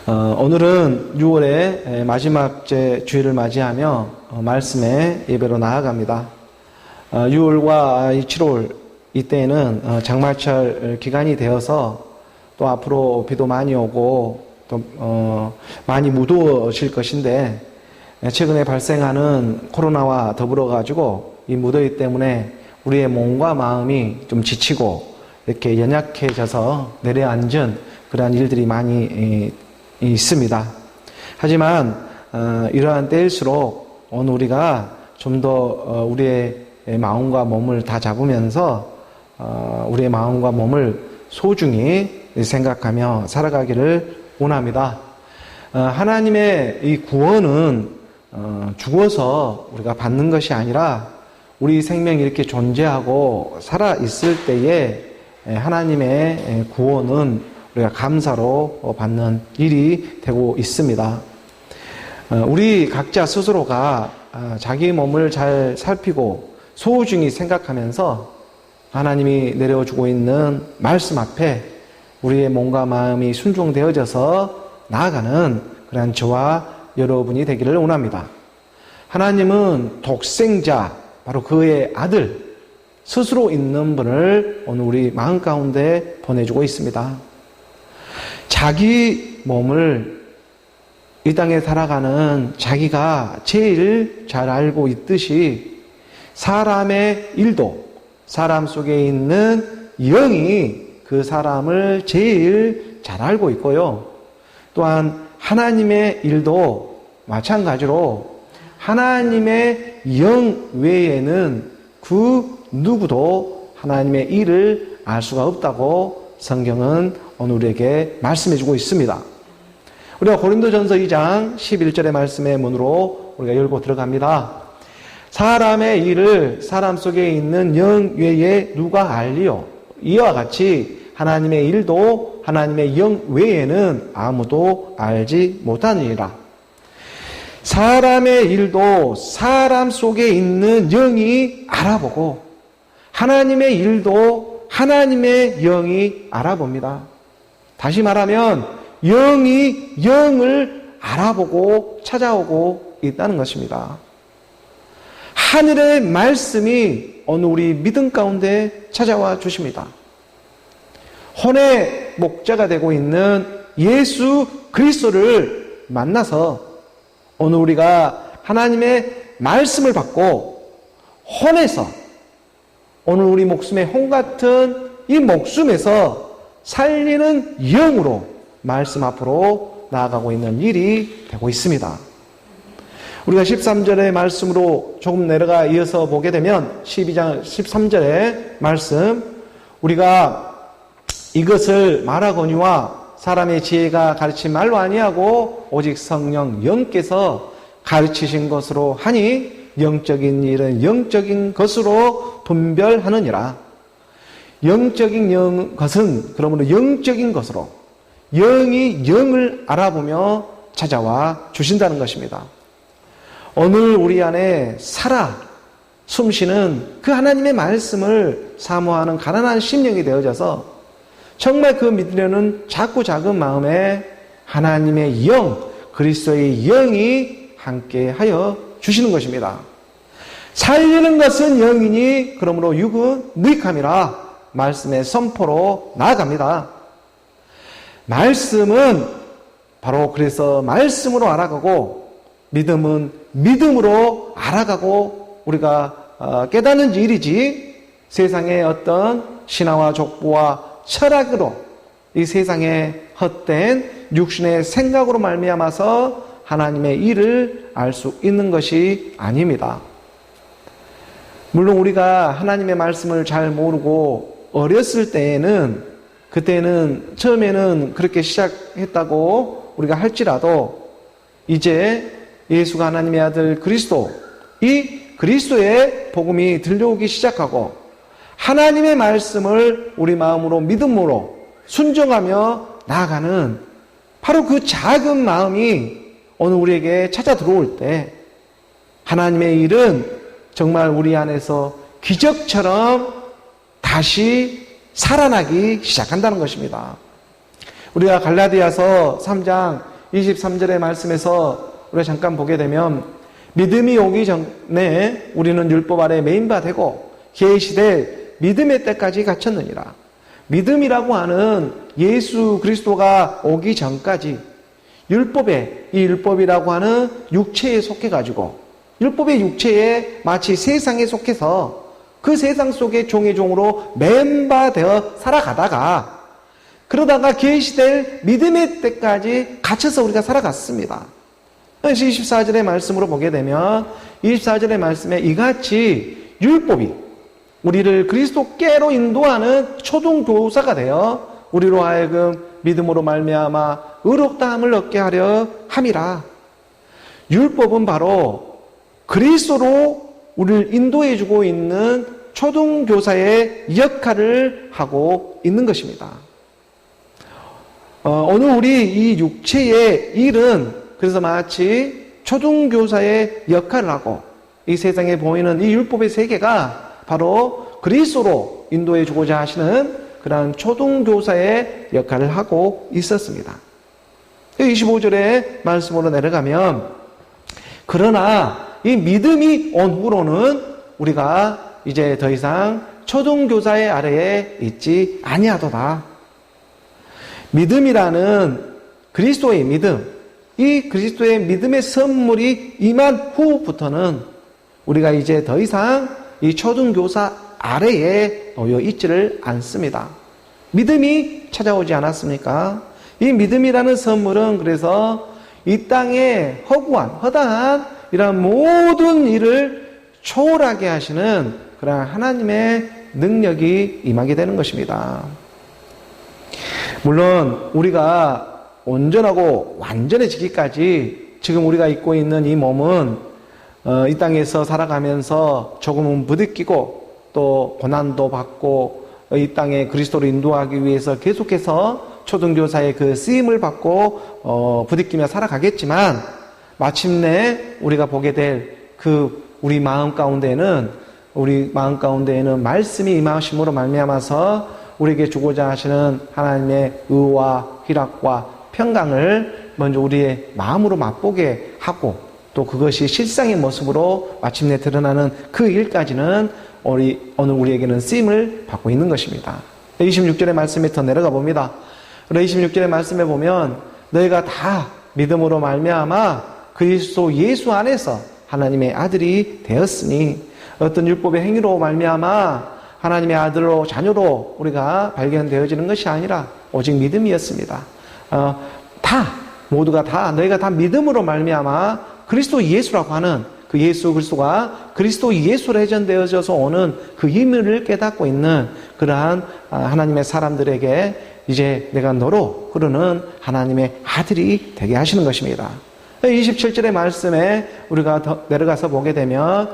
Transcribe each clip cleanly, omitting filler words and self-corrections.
오늘은 6월의 마지막 주일을 맞이하며 말씀의 예배로 나아갑니다. 6월과 7월 이때에는 장마철 기간이 되어서 또 앞으로 비도 많이 오고 또 많이 무더워질 것인데, 최근에 발생하는 코로나와 더불어 가지고 이 무더위 때문에 우리의 몸과 마음이 좀 지치고 이렇게 연약해져서 내려앉은 그러한 일들이 많이 있습니다. 하지만 이러한 때일수록 오늘 우리가 좀 더 우리의 마음과 몸을 다 잡으면서 우리의 마음과 몸을 소중히 생각하며 살아가기를 원합니다. 하나님의 이 구원은 죽어서 우리가 받는 것이 아니라 우리 생명이 이렇게 존재하고 살아있을 때에 하나님의 구원은 우리가 감사로 받는 일이 되고 있습니다. 우리 각자 스스로가 자기 몸을 잘 살피고 소중히 생각하면서 하나님이 내려주고 있는 말씀 앞에 우리의 몸과 마음이 순종되어져서 나아가는 그런 저와 여러분이 되기를 원합니다. 하나님은 독생자, 바로 그의 아들 스스로 있는 분을 오늘 우리 마음 가운데 보내주고 있습니다. 자기 몸을 이 땅에 살아가는 자기가 제일 잘 알고 있듯이 사람의 일도, 사람 속에 있는 영이 그 사람을 제일 잘 알고 있고요. 또한 하나님의 일도 마찬가지로 하나님의 영 외에는 그 누구도 하나님의 일을 알 수가 없다고 성경은 오늘 우리에게 말씀해주고 있습니다. 우리가 고린도전서 2장 11절의 말씀의 문으로 우리가 열고 들어갑니다. 사람의 일을 사람 속에 있는 영 외에 누가 알리요? 이와 같이 하나님의 일도 하나님의 영 외에는 아무도 알지 못하느니라. 사람의 일도 사람 속에 있는 영이 알아보고 하나님의 일도 하나님의 영이 알아봅니다. 다시 말하면 영이 영을 알아보고 찾아오고 있다는 것입니다. 하늘의 말씀이 오늘 우리 믿음 가운데 찾아와 주십니다. 혼의 목자가 되고 있는 예수 그리스도를 만나서 오늘 우리가 하나님의 말씀을 받고 혼에서 오늘 우리 목숨의 혼 같은 이 목숨에서 살리는 영으로 말씀 앞으로 나아가고 있는 일이 되고 있습니다. 우리가 13절의 말씀으로 조금 내려가 이어서 보게 되면 12장 13절의 말씀, 우리가 이것을 말하거니와 사람의 지혜가 가르친 말로 아니하고 오직 성령 영께서 가르치신 것으로 하니 영적인 일은 영적인 것으로 분별하느니라. 영적인 것은 그러므로 영적인 것으로 영이 영을 알아보며 찾아와 주신다는 것입니다. 오늘 우리 안에 살아 숨쉬는 그 하나님의 말씀을 사모하는 가난한 심령이 되어져서 정말 그 믿으려는 작고 작은 마음에 하나님의 영, 그리스도의 영이 함께하여 주시는 것입니다. 살리는 것은 영이니 그러므로 육은 무익함이라 말씀의 선포로 나아갑니다. 말씀은 바로 그래서 말씀으로 알아가고 믿음은 믿음으로 알아가고 우리가 깨닫는 일이지 세상의 어떤 신화와 족보와 철학으로 이 세상의 헛된 육신의 생각으로 말미암아서 하나님의 일을 알 수 있는 것이 아닙니다. 물론 우리가 하나님의 말씀을 잘 모르고 어렸을 때에는 그때는 처음에는 그렇게 시작했다고 우리가 할지라도 이제 예수가 하나님의 아들 그리스도, 이 그리스도의 복음이 들려오기 시작하고 하나님의 말씀을 우리 마음으로 믿음으로 순종하며 나아가는 바로 그 작은 마음이 오늘 우리에게 찾아 들어올 때 하나님의 일은 정말 우리 안에서 기적처럼 다시 살아나기 시작한다는 것입니다. 우리가 갈라디아서 3장 23절의 말씀에서 우리가 잠깐 보게 되면 믿음이 오기 전에 우리는 율법 아래 매인바 되고 계시될 믿음의 때까지 갇혔느니라. 믿음이라고 하는 예수 그리스도가 오기 전까지 이 율법이라고 하는 육체에 속해가지고 율법의 육체에 마치 세상에 속해서 그 세상 속의 종의 종으로 매인바되어 살아가다가 그러다가 계시될 믿음의 때까지 갇혀서 우리가 살아갔습니다. 그래서 24절의 말씀으로 보게 되면 24절의 말씀에 이같이 율법이 우리를 그리스도께로 인도하는 초등교사가 되어 우리로 하여금 믿음으로 말미암아 의롭다함을 얻게 하려 함이라. 율법은 바로 그리스도로 우리를 인도해주고 있는 초등교사의 역할을 하고 있는 것입니다. 오늘 우리 이 육체의 일은 그래서 마치 초등교사의 역할을 하고 이 세상에 보이는 이 율법의 세계가 바로 그리스도로 인도해 주고자 하시는 그러한 초등교사의 역할을 하고 있었습니다. 25절의 말씀으로 내려가면 그러나 이 믿음이 온 후로는 우리가 이제 더 이상 초등교사의 아래에 있지 아니하도다. 믿음이라는 그리스도의 믿음, 이 그리스도의 믿음의 선물이 임한 후부터는 우리가 이제 더 이상 이 초등교사 아래에 놓여 있지를 않습니다. 믿음이 찾아오지 않았습니까? 이 믿음이라는 선물은 그래서 이 땅에 허다한 이런 모든 일을 초월하게 하시는 그런 하나님의 능력이 임하게 되는 것입니다. 물론 우리가 온전하고 완전해지기까지 지금 우리가 입고 있는 이 몸은 이 땅에서 살아가면서 조금은 부딪히고 또 고난도 받고 이 땅에 그리스도로 인도하기 위해서 계속해서 초등교사의 그 쓰임을 받고 부딪히며 살아가겠지만 마침내 우리가 보게 될 그 우리 마음 가운데에는 말씀이 임하심으로 말미암아서 우리에게 주고자 하시는 하나님의 의와 희락과 평강을 먼저 우리의 마음으로 맛보게 하고 또 그것이 실상의 모습으로 마침내 드러나는 그 일까지는 오늘 우리에게는 쓰임을 받고 있는 것입니다. 26절의 말씀에 더 내려가 봅니다. 26절의 말씀에 보면 너희가 다 믿음으로 말미암아 그리스도 예수 안에서 하나님의 아들이 되었으니 어떤 율법의 행위로 말미암아 하나님의 아들로 자녀로 우리가 발견되어지는 것이 아니라 오직 믿음이었습니다. 모두가 다 너희가 다 믿음으로 말미암아 그리스도 예수라고 하는 그 예수 그리스도가 그리스도 예수로 회전되어져서 오는 그 의미를 깨닫고 있는 그러한 하나님의 사람들에게 이제 내가 너로 흐르는 하나님의 아들이 되게 하시는 것입니다. 27절의 말씀에 우리가 더 내려가서 보게 되면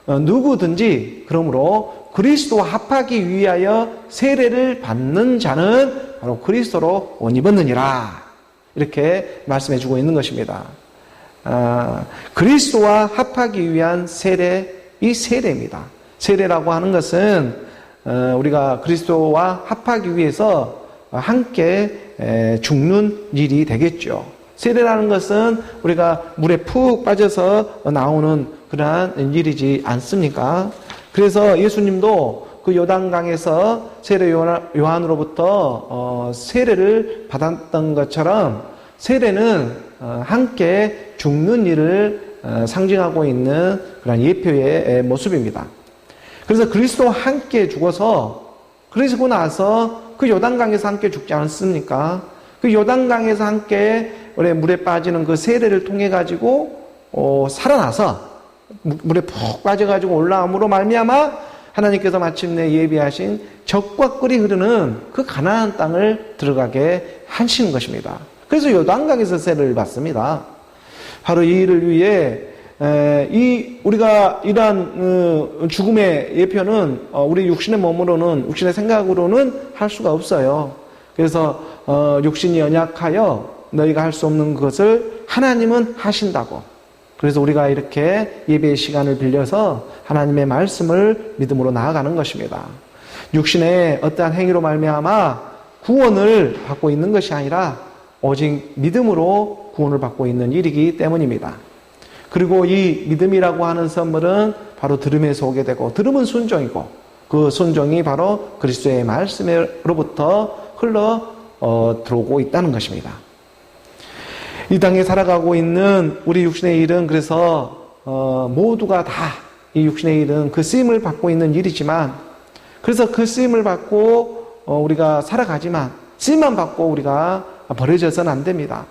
누구든지 그러므로 그리스도와 합하기 위하여 세례를 받는 자는 바로 그리스도로 옷 입었느니라 이렇게 말씀해 주고 있는 것입니다. 그리스도와 합하기 위한 세례, 이 세례입니다. 세례라고 하는 것은 우리가 그리스도와 합하기 위해서 함께 죽는 일이 되겠죠. 세례라는 것은 우리가 물에 푹 빠져서 나오는 그러한 일이지 않습니까? 그래서 예수님도 그 요단강에서 세례 요한으로부터 세례를 받았던 것처럼 세례는 함께 죽는 일을 상징하고 있는 그런 예표의 모습입니다. 그래서 그리스도와 함께 죽어서 그러고 나서 그 요단강에서 함께 죽지 않습니까? 그 요단강에서 함께 물에 빠지는 그 세례를 통해 가지고 살아나서 물에 푹 빠져가지고 올라옴으로 말미암아 하나님께서 마침내 예비하신 젖과 꿀이 흐르는 그 가나안 땅을 들어가게 하시는 것입니다. 그래서 요단강에서 세례를 받습니다. 바로 이 일을 위해 우리가 이러한 죽음의 예표는 우리 육신의 몸으로는 육신의 생각으로는 할 수가 없어요. 그래서 육신이 연약하여 너희가 할 수 없는 것을 하나님은 하신다고. 그래서 우리가 이렇게 예배의 시간을 빌려서 하나님의 말씀을 믿음으로 나아가는 것입니다. 육신의 어떠한 행위로 말미암아 구원을 받고 있는 것이 아니라 오직 믿음으로 구원을 받고 있는 일이기 때문입니다. 그리고 이 믿음이라고 하는 선물은 바로 들음에서 오게 되고, 들음은 순종이고, 그 순종이 바로 그리스도의 말씀으로부터 흘러 들어오고 있다는 것입니다. 이 땅에 살아가고 있는 우리 육신의 일은 그래서 모두가 다 이 육신의 일은 그 쓰임을 받고 있는 일이지만, 그래서 그 쓰임을 받고 우리가 살아가지만, 쓰임만 받고 우리가 버려져서는 안 됩니다.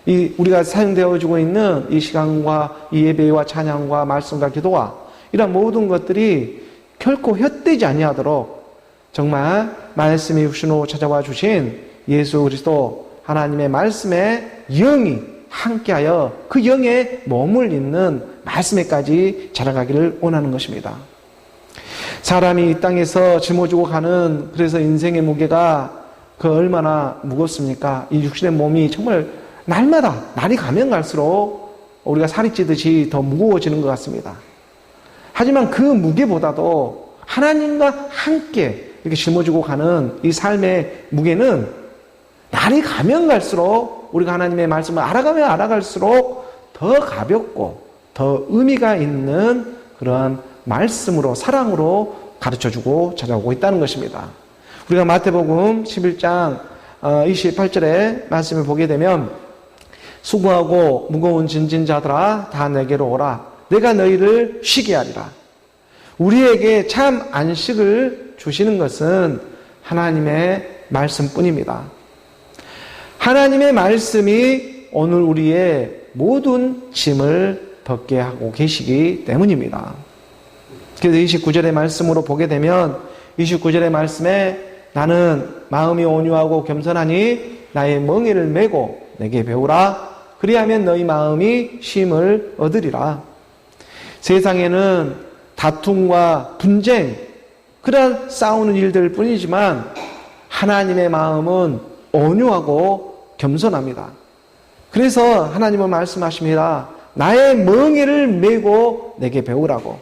우리가 사용되어지고 있는 이 시간과 이 예배와 찬양과 말씀과 기도와 이런 모든 것들이 결코 헛되지 아니하도록 정말 말씀이 육신으로 찾아와 주신 예수 그리스도 하나님의 말씀에 영이 함께하여 그 영에 몸을 잇는 말씀에까지 자라가기를 원하는 것입니다. 사람이 이 땅에서 짊어지고 가는, 그래서 인생의 무게가 그 얼마나 무겁습니까? 이 육신의 몸이 정말 날마다, 날이 가면 갈수록 우리가 살이 찌듯이 더 무거워지는 것 같습니다. 하지만 그 무게보다도 하나님과 함께 이렇게 짊어지고 가는 이 삶의 무게는 날이 가면 갈수록, 우리가 하나님의 말씀을 알아가면 알아갈수록 더 가볍고 더 의미가 있는 그런 말씀으로, 사랑으로 가르쳐주고 찾아오고 있다는 것입니다. 우리가 마태복음 11장 28절의 말씀을 보게 되면, 수고하고 무거운 짐진 자들아 다 내게로 오라. 내가 너희를 쉬게 하리라. 우리에게 참 안식을 주시는 것은 하나님의 말씀뿐입니다. 하나님의 말씀이 오늘 우리의 모든 짐을 벗게 하고 계시기 때문입니다. 그래서 29절의 말씀으로 보게 되면, 29절의 말씀에 나는 마음이 온유하고 겸손하니 나의 멍에를 메고 내게 배우라. 그리하면 너희 마음이 쉼을 얻으리라. 세상에는 다툼과 분쟁, 그런 싸우는 일들 뿐이지만 하나님의 마음은 온유하고 겸손합니다. 그래서 하나님은 말씀하십니다. 나의 멍에를 메고 내게 배우라고.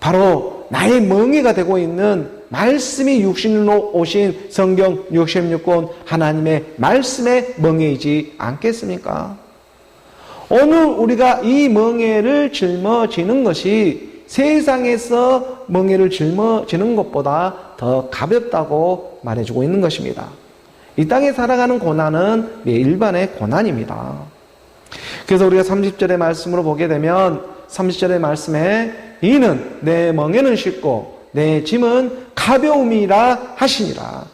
바로 나의 멍에가 되고 있는 말씀이 육신으로 오신 성경 66권 하나님의 말씀의 멍에이지 않겠습니까? 오늘 우리가 이 멍에를 짊어지는 것이 세상에서 멍에를 짊어지는 것보다 더 가볍다고 말해주고 있는 것입니다. 이 땅에 살아가는 고난은 일반의 고난입니다. 그래서 우리가 30절의 말씀으로 보게 되면, 30절의 말씀에 이는 내 멍에는 쉽고 내 짐은 가벼움이라 하시니라.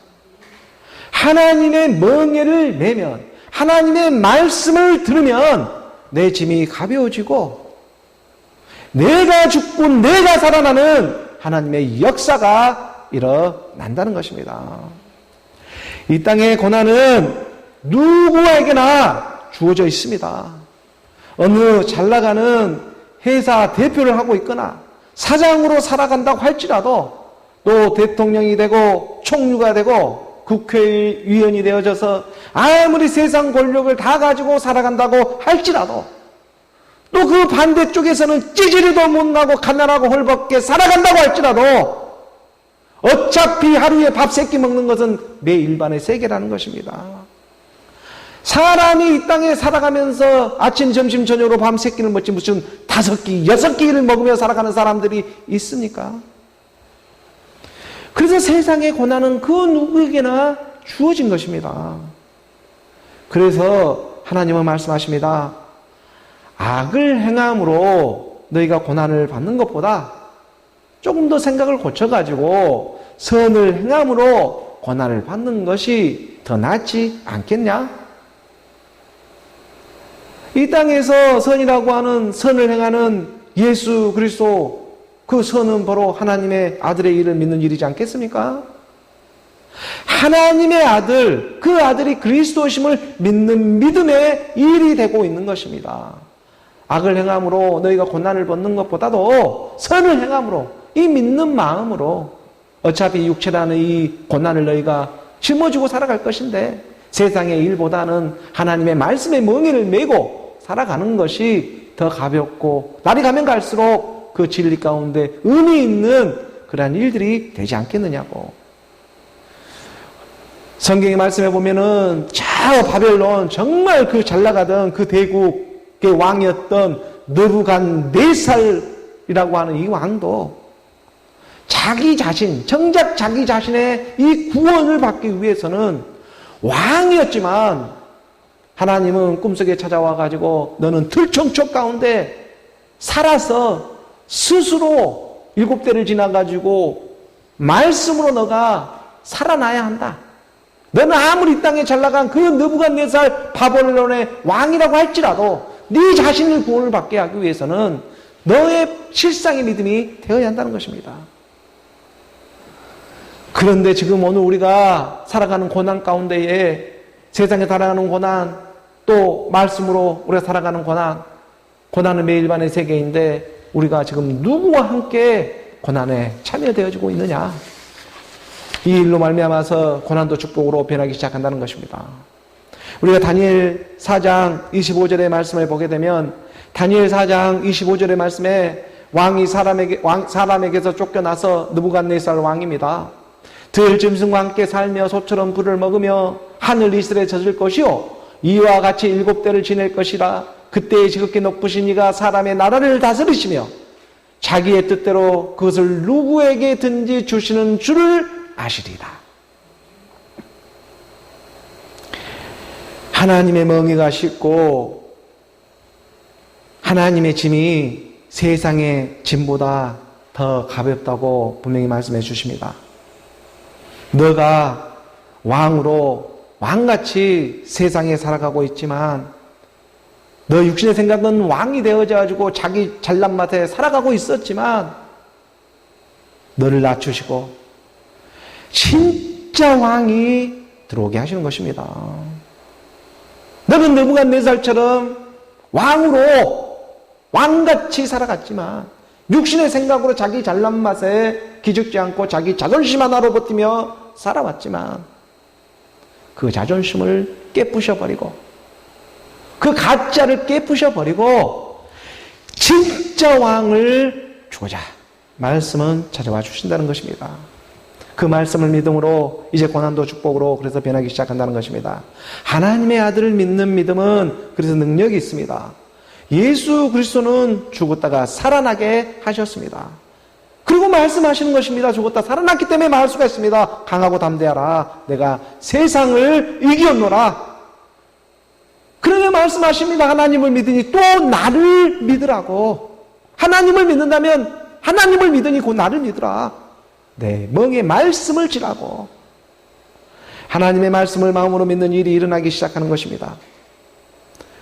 하나님의 멍에를 메면, 하나님의 말씀을 들으면 내 짐이 가벼워지고 내가 죽고 내가 살아나는 하나님의 역사가 일어난다는 것입니다. 이 땅의 고난은 누구에게나 주어져 있습니다. 어느 잘 나가는 회사 대표를 하고 있거나 사장으로 살아간다고 할지라도, 또 대통령이 되고 총리가 되고 국회의원이 되어져서 아무리 세상 권력을 다 가지고 살아간다고 할지라도, 또 그 반대쪽에서는 찌질이도 못나고 가난하고 홀벗게 살아간다고 할지라도 어차피 하루에 밥 3끼 먹는 것은 매 일반의 세계라는 것입니다. 사람이 이 땅에 살아가면서 아침, 점심, 저녁으로 밤 3끼를 먹지 무슨 5끼, 6끼를 먹으며 살아가는 사람들이 있습니까? 그래서 세상의 고난은 그 누구에게나 주어진 것입니다. 그래서 하나님은 말씀하십니다. 악을 행함으로 너희가 고난을 받는 것보다 조금 더 생각을 고쳐가지고 선을 행함으로 고난을 받는 것이 더 낫지 않겠냐? 이 땅에서 선이라고 하는, 선을 행하는 예수 그리스도, 그 선은 바로 하나님의 아들의 일을 믿는 일이지 않겠습니까? 하나님의 아들, 그 아들이 그리스도심을 믿는 믿음의 일이 되고 있는 것입니다. 악을 행함으로 너희가 고난을 받는 것보다도 선을 행함으로, 이 믿는 마음으로, 어차피 육체라는 이 고난을 너희가 짊어지고 살아갈 것인데 세상의 일보다는 하나님의 말씀의 멍에를 메고 살아가는 것이 더 가볍고 날이 가면 갈수록 그 진리 가운데 의미 있는 그러한 일들이 되지 않겠느냐고. 성경의 말씀에 보면은 저 바벨론 정말 그 잘 나가던 그 대국의 왕이었던 느부갓네살이라고 하는 이 왕도 자기 자신, 정작 자기 자신의 이 구원을 받기 위해서는 왕이었지만 하나님은 꿈속에 찾아와 가지고 너는 들청초 가운데 살아서 스스로 7대를 지나 가지고 말씀으로 너가 살아나야 한다. 너는 아무리 이 땅에 잘 나간 그 느부갓네살 바벨론의 왕이라고 할지라도 네 자신을 구원을 받게 하기 위해서는 너의 실상의 믿음이 되어야 한다는 것입니다. 그런데 지금 오늘 우리가 살아가는 고난 가운데에 세상에 살아가는 고난, 또 말씀으로 우리가 살아가는 고난은 매일반의 세계인데 우리가 지금 누구와 함께 고난에 참여되어지고 있느냐? 이 일로 말미암아서 고난도 축복으로 변하기 시작한다는 것입니다. 우리가 다니엘 4장 25절의 말씀을 보게 되면 다니엘 4장 25절의 말씀에 왕이 사람에게서 쫓겨나서 느부갓네살 왕입니다. 들 짐승과 함께 살며 소처럼 불을 먹으며 하늘 이슬에 젖을 것이요 이와 같이 7대를 지낼 것이라. 그때에 지극히 높으신 이가 사람의 나라를 다스리시며 자기의 뜻대로 그것을 누구에게든지 주시는 줄을 아시리라. 하나님의 멍에가 쉽고 하나님의 짐이 세상의 짐보다 더 가볍다고 분명히 말씀해 주십니다. 너가 왕으로 왕같이 세상에 살아가고 있지만 너 육신의 생각은 왕이 되어져가지고 자기 잘난 맛에 살아가고 있었지만 너를 낮추시고 진짜 왕이 들어오게 하시는 것입니다. 너는 느부갓네살처럼 왕으로 왕같이 살아갔지만 육신의 생각으로 자기 잘난 맛에 기죽지 않고 자기 자존심 하나로 버티며 살아왔지만 그 자존심을 깨부셔버리고 그 가짜를 깨부셔버리고 진짜 왕을 주고자 말씀은 찾아와 주신다는 것입니다. 그 말씀을 믿음으로 이제 고난도 축복으로 그래서 변하기 시작한다는 것입니다. 하나님의 아들을 믿는 믿음은 그래서 능력이 있습니다. 예수 그리스도는 죽었다가 살아나게 하셨습니다. 그리고 말씀하시는 것입니다. 죽었다 살아났기 때문에 말할 수가 있습니다. 강하고 담대하라. 내가 세상을 이겼노라. 그러면 말씀하십니다. 하나님을 믿으니 또 나를 믿으라고. 하나님을 믿는다면 하나님을 믿으니 곧 나를 믿으라. 네, 멍에 말씀을 지라고. 하나님의 말씀을 마음으로 믿는 일이 일어나기 시작하는 것입니다.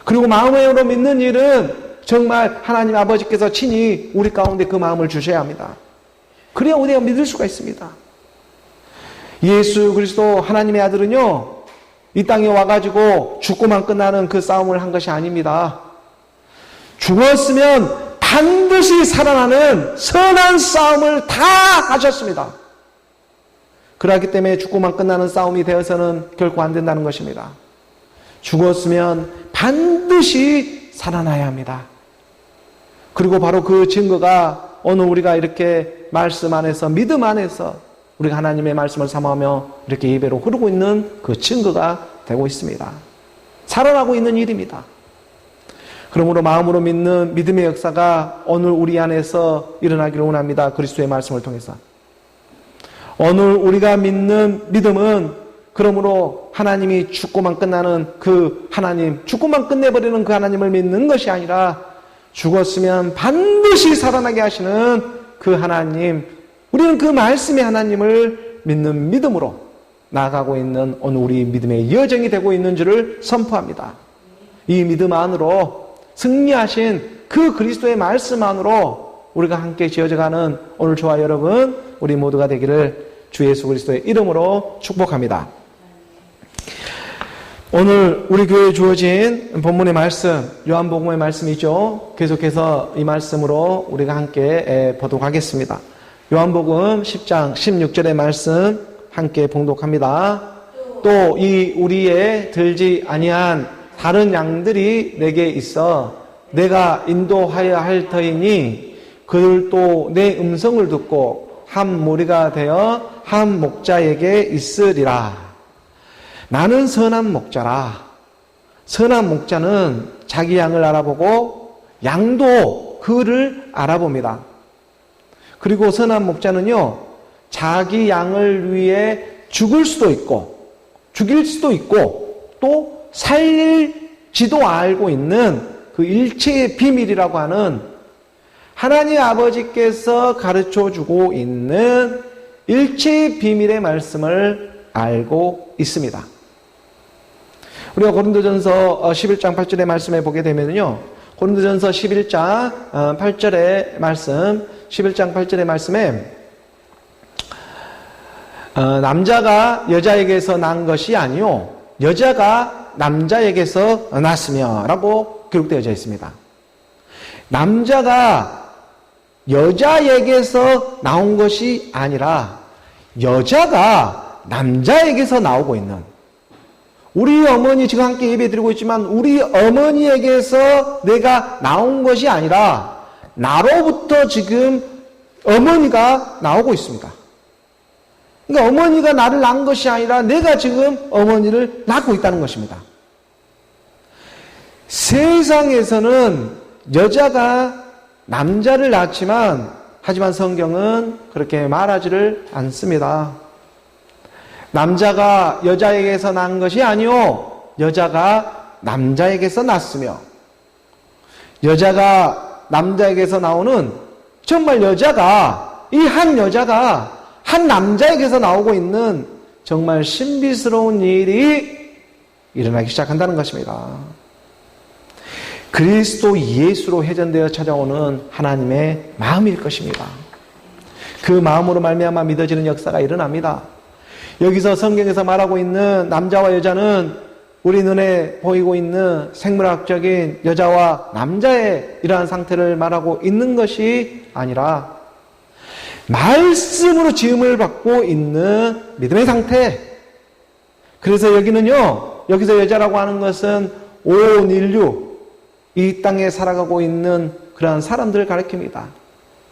그리고 마음으로 믿는 일은 정말 하나님 아버지께서 친히 우리 가운데 그 마음을 주셔야 합니다. 그래야 우리가 믿을 수가 있습니다. 예수 그리스도 하나님의 아들은요, 이 땅에 와가지고 죽고만 끝나는 그 싸움을 한 것이 아닙니다. 죽었으면 반드시 살아나는 선한 싸움을 다 하셨습니다. 그렇기 때문에 죽고만 끝나는 싸움이 되어서는 결코 안 된다는 것입니다. 죽었으면 반드시 살아나야 합니다. 그리고 바로 그 증거가 오늘 우리가 이렇게 말씀 안에서 믿음 안에서 우리가 하나님의 말씀을 삼아하며 이렇게 예배로 흐르고 있는 그 증거가 되고 있습니다. 살아나고 있는 일입니다. 그러므로 마음으로 믿는 믿음의 역사가 오늘 우리 안에서 일어나기를 원합니다. 그리스도의 말씀을 통해서. 오늘 우리가 믿는 믿음은 그러므로 하나님이 죽고만 끝나는 그 하나님, 죽고만 끝내버리는 그 하나님을 믿는 것이 아니라 죽었으면 반드시 살아나게 하시는 그 하나님, 우리는 그 말씀의 하나님을 믿는 믿음으로 나아가고 있는 오늘 우리 믿음의 여정이 되고 있는 줄을 선포합니다. 이 믿음 안으로 승리하신 그 그리스도의 말씀 안으로 우리가 함께 지어져가는 오늘 저와 여러분 우리 모두가 되기를 주 예수 그리스도의 이름으로 축복합니다. 오늘 우리 교회에 주어진 본문의 말씀, 요한복음의 말씀이죠. 계속해서 이 말씀으로 우리가 함께 보도록 하겠습니다. 요한복음 10장 16절의 말씀 함께 봉독합니다. 또 이 우리의 들지 아니한 다른 양들이 내게 있어 내가 인도하여 할 터이니 그들도 내 음성을 듣고 한 무리가 되어 한 목자에게 있으리라. 나는 선한 목자라. 선한 목자는 자기 양을 알아보고 양도 그를 알아봅니다. 그리고 선한 목자는요, 자기 양을 위해 죽을 수도 있고, 죽일 수도 있고, 또 살릴지도 알고 있는 그 일체의 비밀이라고 하는 하나님 아버지께서 가르쳐 주고 있는 일체의 비밀의 말씀을 알고 있습니다. 우리가 고린도전서 11장 8절의 말씀에 보게 되면요, 고린도전서 11장 8절의 말씀, 11장 8절의 말씀에 남자가 여자에게서 난 것이 아니요 여자가 남자에게서 났으며 라고 기록되어져 있습니다. 남자가 여자에게서 나온 것이 아니라 여자가 남자에게서 나오고 있는, 우리 어머니 지금 함께 예배 드리고 있지만 우리 어머니에게서 내가 나온 것이 아니라 나로부터 지금 어머니가 나오고 있습니다. 그러니까 어머니가 나를 낳은 것이 아니라 내가 지금 어머니를 낳고 있다는 것입니다. 세상에서는 여자가 남자를 낳지만, 하지만 성경은 그렇게 말하지를 않습니다. 남자가 여자에게서 낳은 것이 아니요 여자가 남자에게서 낳았으며, 여자가 남자에게서 나오는, 정말 여자가, 이 한 여자가 한 남자에게서 나오고 있는 정말 신비스러운 일이 일어나기 시작한다는 것입니다. 그리스도 예수로 회전되어 찾아오는 하나님의 마음일 것입니다. 그 마음으로 말미암아 믿어지는 역사가 일어납니다. 여기서 성경에서 말하고 있는 남자와 여자는 우리 눈에 보이고 있는 생물학적인 여자와 남자의 이러한 상태를 말하고 있는 것이 아니라 말씀으로 지음을 받고 있는 믿음의 상태. 그래서 여기는요, 여기서 여자라고 하는 것은 온 인류, 이 땅에 살아가고 있는 그러한 사람들을 가리킵니다.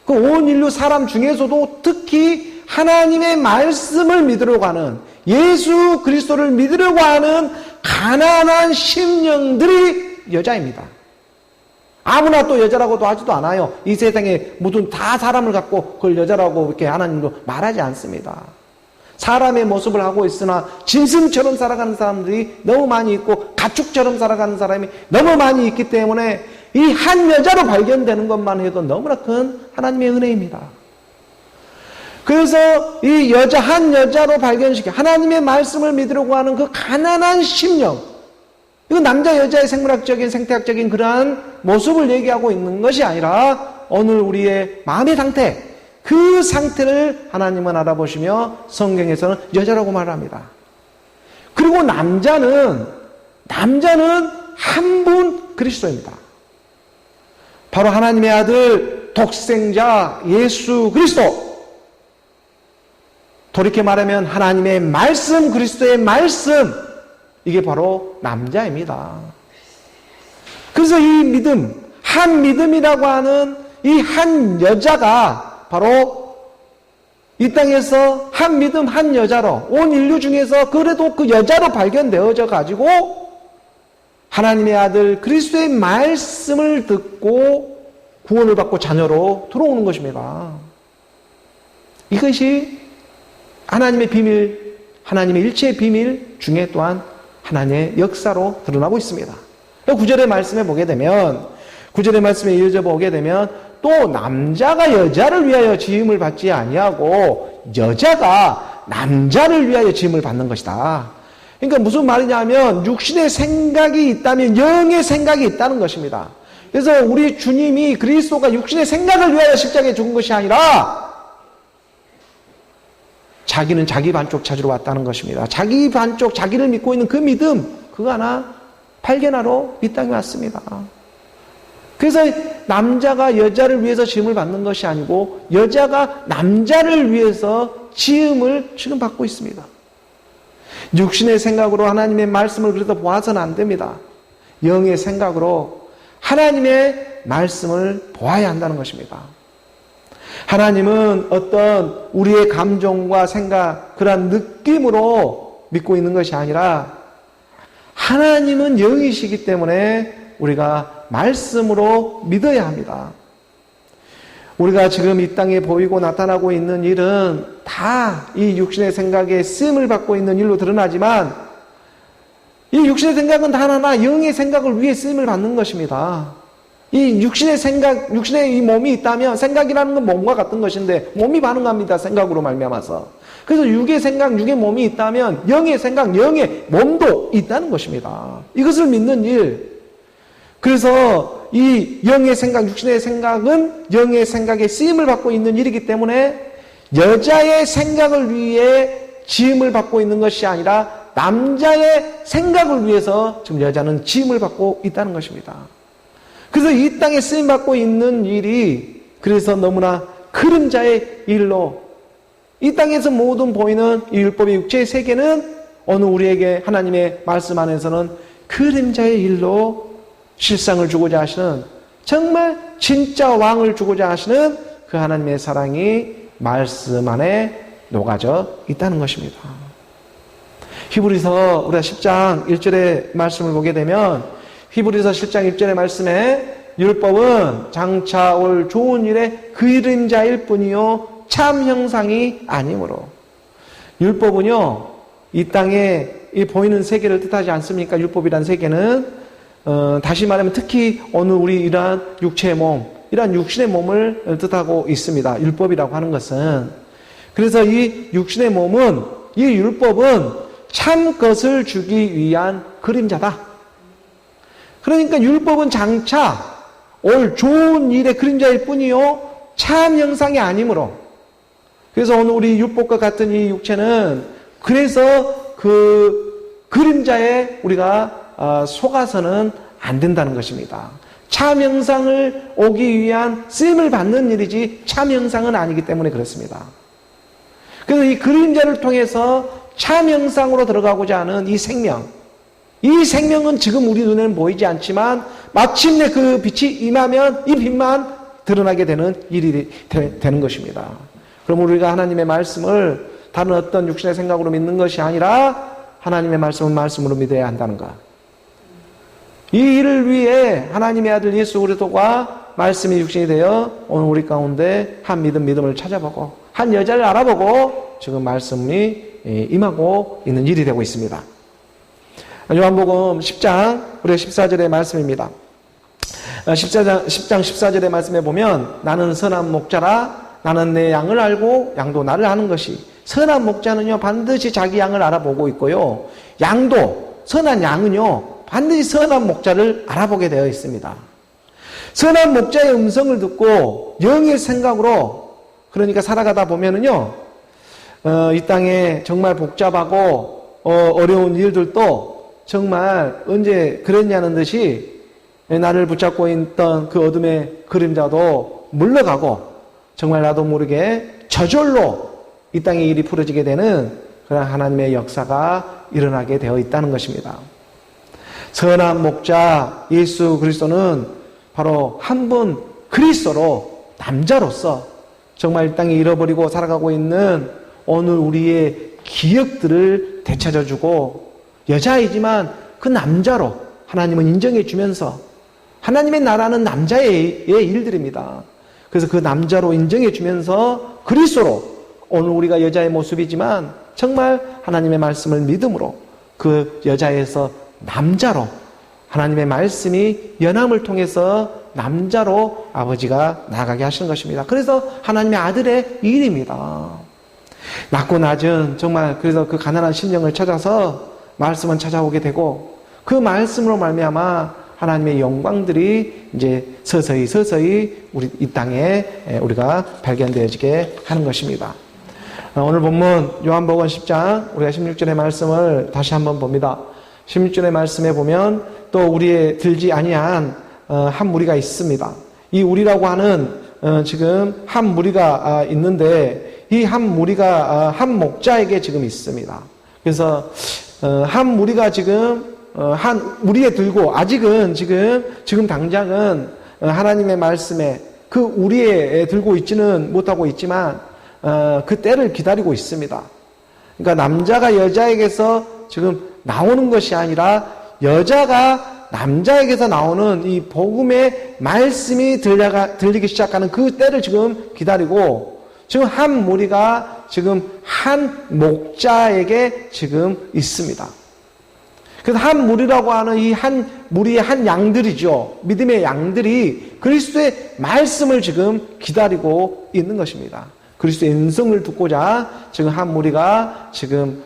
그 온 인류 사람 중에서도 특히 하나님의 말씀을 믿으려고 하는, 예수 그리스도를 믿으려고 하는 가난한 심령들이 여자입니다. 아무나 또 여자라고도 하지도 않아요. 이 세상에 모든 다 사람을 갖고 그걸 여자라고 이렇게 하나님도 말하지 않습니다. 사람의 모습을 하고 있으나 짐승처럼 살아가는 사람들이 너무 많이 있고 가축처럼 살아가는 사람이 너무 많이 있기 때문에 이 한 여자로 발견되는 것만 해도 너무나 큰 하나님의 은혜입니다. 그래서 이 여자, 한 여자로 발견시켜 하나님의 말씀을 믿으려고 하는 그 가난한 심령, 이건 남자 여자의 생물학적인 생태학적인 그러한 모습을 얘기하고 있는 것이 아니라 오늘 우리의 마음의 상태, 그 상태를 하나님은 알아보시며 성경에서는 여자라고 말합니다. 그리고 남자는 한 분 그리스도입니다. 바로 하나님의 아들 독생자 예수 그리스도. 돌이켜 말하면 하나님의 말씀, 그리스도의 말씀, 이게 바로 남자입니다. 그래서 이 믿음, 한 믿음이라고 하는 이 한 여자가 바로 이 땅에서 한 믿음, 한 여자로, 온 인류 중에서 그래도 그 여자로 발견되어져 가지고 하나님의 아들 그리스도의 말씀을 듣고 구원을 받고 자녀로 들어오는 것입니다. 이것이 하나님의 비밀, 하나님의 일체의 비밀 중에 또한 하나님의 역사로 드러나고 있습니다. 9절의 말씀에 보게 되면, 9절의 말씀에 이어져 보게 되면 또 남자가 여자를 위하여 지음을 받지 아니하고 여자가 남자를 위하여 지음을 받는 것이다. 그러니까 무슨 말이냐면 육신의 생각이 있다면 영의 생각이 있다는 것입니다. 그래서 우리 주님이 그리스도가 육신의 생각을 위하여 십자가에 죽은 것이 아니라 자기는 자기 반쪽 찾으러 왔다는 것입니다. 자기 반쪽, 자기를 믿고 있는 그 믿음, 그거 하나 발견하러 이 땅에 왔습니다. 그래서 남자가 여자를 위해서 지음을 받는 것이 아니고 여자가 남자를 위해서 지음을 지금 받고 있습니다. 육신의 생각으로 하나님의 말씀을 그래서 보아서는 안 됩니다. 영의 생각으로 하나님의 말씀을 보아야 한다는 것입니다. 하나님은 어떤 우리의 감정과 생각, 그러한 느낌으로 믿고 있는 것이 아니라 하나님은 영이시기 때문에 우리가 말씀으로 믿어야 합니다. 우리가 지금 이 땅에 보이고 나타나고 있는 일은 다 이 육신의 생각에 쓰임을 받고 있는 일로 드러나지만 이 육신의 생각은 단 하나 영의 생각을 위해 쓰임을 받는 것입니다. 이 육신의 생각, 육신의 이 몸이 있다면 생각이라는 건 몸과 같은 것인데 몸이 반응합니다. 생각으로 말미암아서. 그래서 육의 생각, 육의 몸이 있다면 영의 생각, 영의 몸도 있다는 것입니다. 이것을 믿는 일. 그래서 이 영의 생각, 육신의 생각은 영의 생각에 쓰임을 받고 있는 일이기 때문에 여자의 생각을 위해 지음을 받고 있는 것이 아니라 남자의 생각을 위해서 지금 여자는 지음을 받고 있다는 것입니다. 그래서 이 땅에 쓰임받고 있는 일이 그래서 너무나 그림자의 일로 이 땅에서 모든 보이는 이 율법의 육체의 세계는 어느 우리에게 하나님의 말씀 안에서는 그림자의 일로 실상을 주고자 하시는 정말 진짜 왕을 주고자 하시는 그 하나님의 사랑이 말씀 안에 녹아져 있다는 것입니다. 히브리서 우리가 10장 1절의 말씀을 보게 되면 히브리서 10장 1절의 말씀에 율법은 장차 올 좋은 일의 그림자일 뿐이요 참 형상이 아니므로 율법은요 이 땅에 이 보이는 세계를 뜻하지 않습니까? 율법이란 세계는 다시 말하면 특히 어느 우리 이러한 육체의 몸, 이러한 육신의 몸을 뜻하고 있습니다. 율법이라고 하는 것은. 그래서 이 육신의 몸은, 이 율법은 참 것을 주기 위한 그림자다. 그러니까 율법은 장차 올 좋은 일의 그림자일 뿐이요 참 형상이 아니므로. 그래서 오늘 우리 율법과 같은 이 육체는 그래서 그 그림자에 우리가 속아서는 안 된다는 것입니다. 참 형상을 오기 위한 쓰임을 받는 일이지 참 형상은 아니기 때문에 그렇습니다. 그래서 이 그림자를 통해서 참 형상으로 들어가고자 하는 이 생명은 지금 우리 눈에는 보이지 않지만 마침내 그 빛이 임하면 이 빛만 드러나게 되는 일이 되는 것입니다. 그럼 우리가 하나님의 말씀을 다른 어떤 육신의 생각으로 믿는 것이 아니라 하나님의 말씀은 말씀으로 믿어야 한다는 것. 이 일을 위해 하나님의 아들 예수 그리스도가 말씀이 육신이 되어 오늘 우리 가운데 한 믿음을 찾아보고 한 여자를 알아보고 지금 말씀이 임하고 있는 일이 되고 있습니다. 요한복음 10장 우리가 14절의 말씀입니다. 10장 14절의 말씀에 보면 나는 선한 목자라 나는 내 양을 알고 양도 나를 아는 것이 선한 목자는요 반드시 자기 양을 알아보고 있고요 양도 선한 양은요 반드시 선한 목자를 알아보게 되어 있습니다. 선한 목자의 음성을 듣고 영의 생각으로 그러니까 살아가다 보면은요 이 땅에 정말 복잡하고 어려운 일들도 정말 언제 그랬냐는 듯이 나를 붙잡고 있던 그 어둠의 그림자도 물러가고 정말 나도 모르게 저절로 이 땅의 일이 풀어지게 되는 그런 하나님의 역사가 일어나게 되어 있다는 것입니다. 선한 목자 예수 그리스도는 바로 한 분 그리스도로 남자로서 정말 이 땅에 잃어버리고 살아가고 있는 오늘 우리의 기억들을 되찾아주고 여자이지만 그 남자로 하나님은 인정해 주면서 하나님의 나라는 남자의 일들입니다. 그래서 그 남자로 인정해 주면서 그리스도로 오늘 우리가 여자의 모습이지만 정말 하나님의 말씀을 믿음으로 그 여자에서 남자로 하나님의 말씀이 연함을 통해서 남자로 아버지가 나가게 하시는 것입니다. 그래서 하나님의 아들의 일입니다. 낮고 낮은 정말 그래서 그 가난한 심령을 찾아서 말씀은 찾아오게 되고 그 말씀으로 말미암아 하나님의 영광들이 이제 서서히 우리 이 땅에 우리가 발견되어지게 하는 것입니다. 오늘 본문 요한복음 10장 우리가 16절의 말씀을 다시 한번 봅니다. 16절의 말씀에 보면 또 우리의 들지 아니한 한 무리가 있습니다. 이 우리라고 하는 지금 한 무리가 있는데 이 한 무리가 한 목자에게 지금 있습니다. 그래서 한 무리가 지금 한 우리에 들고 아직은 지금 당장은 하나님의 말씀에 그 우리에 들고 있지는 못하고 있지만 그 때를 기다리고 있습니다. 그러니까 남자가 여자에게서 지금 나오는 것이 아니라 여자가 남자에게서 나오는 이 복음의 말씀이 들리기 시작하는 그 때를 지금 기다리고 지금 한 무리가 지금 한 목자에게 지금 있습니다. 그래서 한 무리라고 하는 이 한 무리의 한 양들이죠. 믿음의 양들이 그리스도의 말씀을 지금 기다리고 있는 것입니다. 그리스도의 음성을 듣고자 지금 한 무리가 지금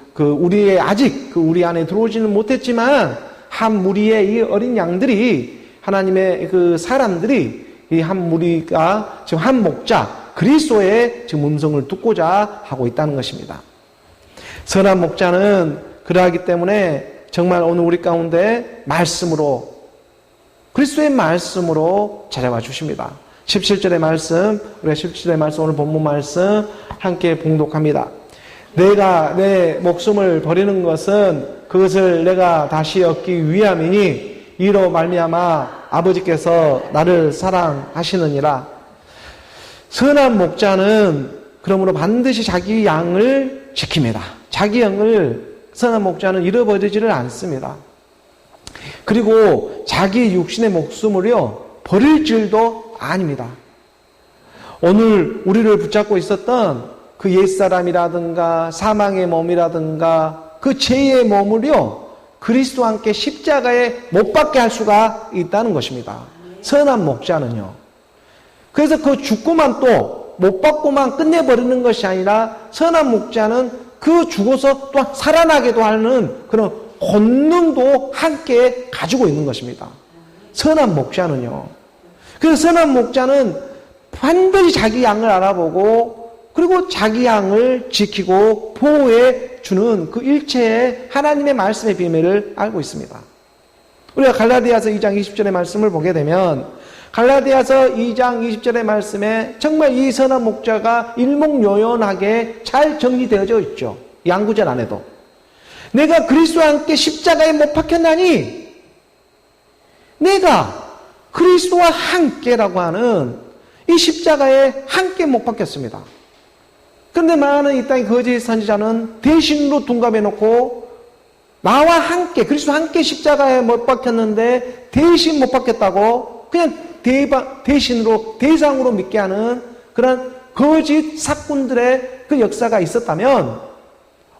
아직 우리 안에 들어오지는 못했지만 한 무리의 이 어린 양들이 하나님의 그 사람들이 이 한 무리가 지금 한 목자 그리스도의 지금 음성을 듣고자 하고 있다는 것입니다. 선한 목자는 그러하기 때문에 정말 오늘 우리 가운데 말씀으로 그리스도의 말씀으로 찾아와 주십니다. 17절의 말씀, 우리가 17절의 말씀 오늘 본문 말씀 함께 봉독합니다. 내가 내 목숨을 버리는 것은 그것을 내가 다시 얻기 위함이니 이로 말미암아 아버지께서 나를 사랑하시느니라. 선한 목자는 그러므로 반드시 자기 양을 지킵니다. 자기 양을 선한 목자는 잃어버리지를 않습니다. 그리고 자기 육신의 목숨을요 버릴 줄도 아닙니다. 오늘 우리를 붙잡고 있었던 그 옛사람이라든가 사망의 몸이라든가 그 죄의 몸을요 그리스도와 함께 십자가에 못 박게 할 수가 있다는 것입니다. 선한 목자는요. 그래서 그 죽고만 또 못 박고만 끝내버리는 것이 아니라 선한 목자는 그 죽어서 또 살아나게도 하는 그런 권능도 함께 가지고 있는 것입니다. 선한 목자는요. 그래서 선한 목자는 반드시 자기 양을 알아보고 그리고 자기 양을 지키고 보호해 주는 그 일체의 하나님의 말씀의 비밀을 알고 있습니다. 우리가 갈라디아서 2장 20절의 말씀을 보게 되면 갈라디아서 2장 20절의 말씀에 정말 이 선한 목자가 일목요연하게 잘 정리되어져 있죠. 양구절 안에도. 내가 그리스도와 함께 십자가에 못 박혔나니 내가 그리스도와 함께라고 하는 이 십자가에 함께 못 박혔습니다. 그런데 많은 이 땅의 거짓 선지자는 대신으로 둔갑해 놓고 나와 함께 그리스도와 함께 십자가에 못 박혔는데 대신 못 박혔다고 그냥 대신으로 대상으로 믿게 하는 그런 거짓 사꾼들의 그 역사가 있었다면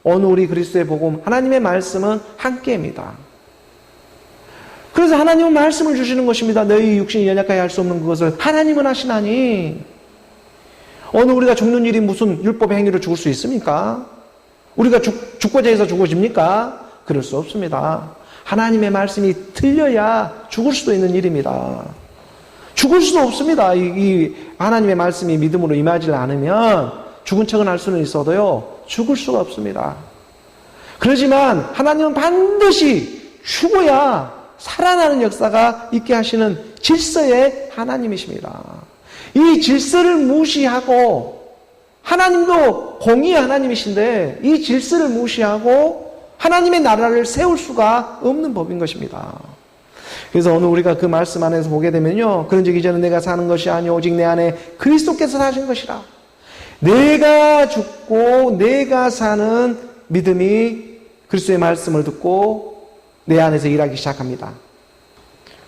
오늘 우리 그리스도의 복음 하나님의 말씀은 함께입니다. 그래서 하나님은 말씀을 주시는 것입니다. 너희 육신이 연약하게 할 수 없는 그것을 하나님은 하시나니. 오늘 우리가 죽는 일이 무슨 율법의 행위로 죽을 수 있습니까? 우리가 죽고자 해서 죽어집니까? 그럴 수 없습니다. 하나님의 말씀이 틀려야 죽을 수도 있는 일입니다. 죽을 수도 없습니다. 이 하나님의 말씀이 믿음으로 임하지 않으면 죽은 척은 할 수는 있어도요 죽을 수가 없습니다. 그렇지만 하나님은 반드시 죽어야 살아나는 역사가 있게 하시는 질서의 하나님이십니다. 이 질서를 무시하고 하나님도 공의의 하나님이신데 이 질서를 무시하고 하나님의 나라를 세울 수가 없는 법인 것입니다. 그래서 오늘 우리가 그 말씀 안에서 보게 되면요 그런즉 이제는 내가 사는 것이 아니오 오직 내 안에 그리스도께서 사신 것이라. 내가 죽고 내가 사는 믿음이 그리스도의 말씀을 듣고 내 안에서 일하기 시작합니다.